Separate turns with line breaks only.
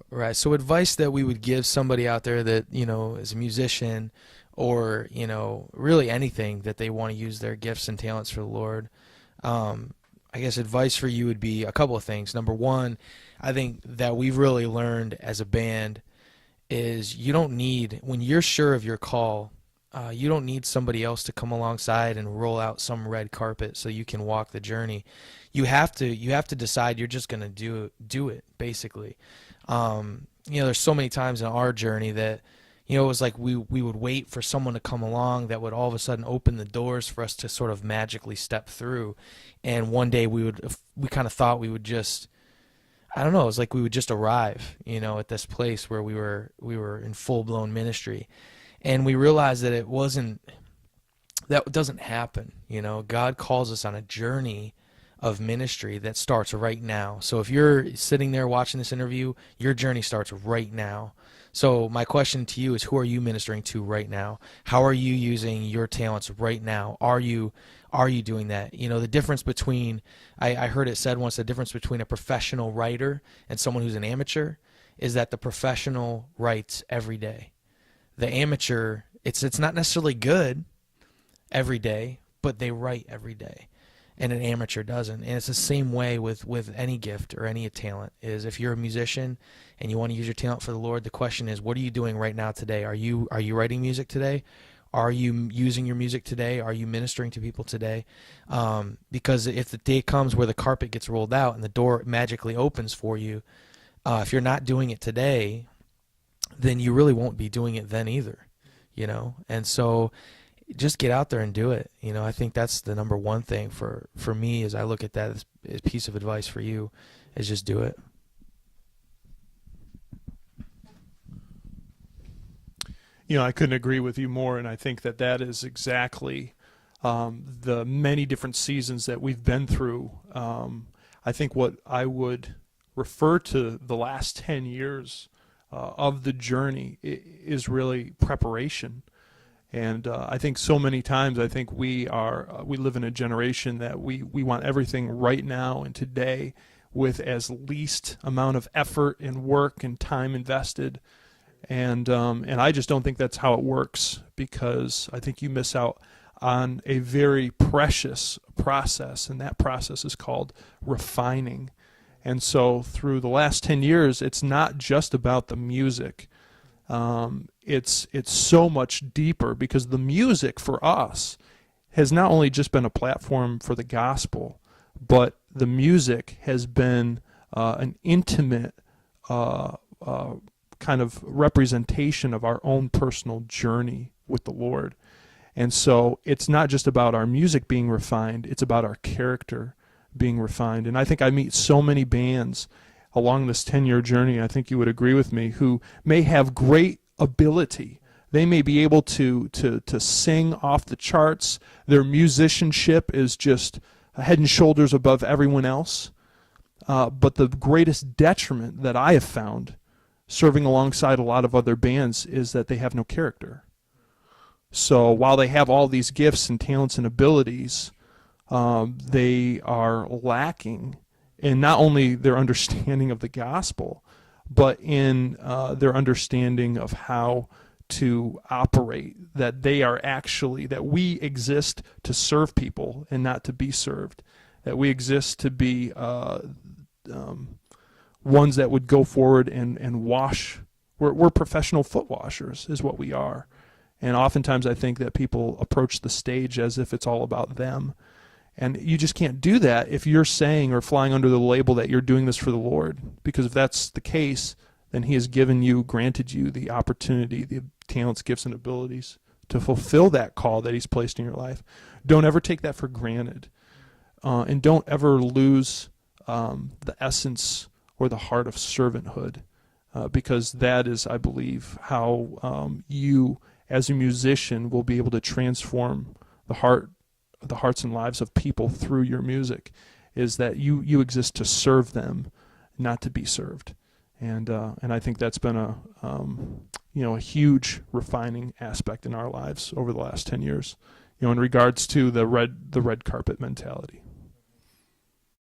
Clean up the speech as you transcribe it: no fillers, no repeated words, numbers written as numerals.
Right. So advice that we would give somebody out there that, is a musician or, really anything that they want to use their gifts and talents for the Lord. Um, I guess advice for you would be a couple of things. Number one, I think that we've really learned as a band is you don't need, when you're sure of your call, you don't need somebody else to come alongside and roll out some red carpet so you can walk the journey. You have to decide you're just going to do it basically. There's so many times in our journey that, it was like we would wait for someone to come along that would all of a sudden open the doors for us to sort of magically step through. And one day we kind of thought we would just, I don't know, it was like we would just arrive, at this place where we were in full blown ministry. And we realized that that doesn't happen. God calls us on a journey of ministry that starts right now. So if you're sitting there watching this interview, your journey starts right now. So my question to you is, who are you ministering to right now? How are you using your talents right now? Are you doing that? The difference between, I heard it said once, the difference between a professional writer and someone who's an amateur is that the professional writes every day. The amateur, it's not necessarily good every day, but they write every day. And an amateur doesn't. And it's the same way with any gift or any talent. Is if you're a musician and you want to use your talent for the Lord, the question is, what are you doing right now today? Are you writing music today? Are you using your music today? Are you ministering to people today? Because if the day comes where the carpet gets rolled out and the door magically opens for you, if you're not doing it today, then you really won't be doing it then either. And so just get out there and do it. I think that's the number one thing for me as I look at that as a piece of advice for you is just do it.
I couldn't agree with you more, and I think that is exactly the many different seasons that we've been through. I think what I would refer to the last 10 years of the journey is really preparation. And I think so many times, I think we live in a generation that we want everything right now and today with as least amount of effort and work and time invested. And I just don't think that's how it works, because I think you miss out on a very precious process, and that process is called refining. And so through the last 10 years, it's not just about the music. It's so much deeper, because the music for us has not only just been a platform for the gospel, but the music has been an intimate kind of representation of our own personal journey with the Lord. And so it's not just about our music being refined, it's about our character being refined. And I think I meet so many bands along this 10-year journey, I think you would agree with me, who may have great ability. They may be able to sing off the charts. Their musicianship is just head and shoulders above everyone else. But the greatest detriment that I have found serving alongside a lot of other bands is that they have no character. So while they have all these gifts and talents and abilities, they are lacking in not only their understanding of the gospel, but in their understanding of how to operate, that we exist to serve people and not to be served, that we exist to be ones that would go forward and wash. We're professional foot washers is what we are. And oftentimes I think that people approach the stage as if it's all about them. And you just can't do that if you're saying or flying under the label that you're doing this for the Lord. Because if that's the case, then He has granted you the opportunity, the talents, gifts, and abilities to fulfill that call that He's placed in your life. Don't ever take that for granted. And don't ever lose the essence or the heart of servanthood. Because that is, I believe, how you, as a musician, will be able to transform the hearts and lives of people through your music, is that you exist to serve them, not to be served. And I think that's been a huge refining aspect in our lives over the last 10 years, in regards to the red carpet mentality.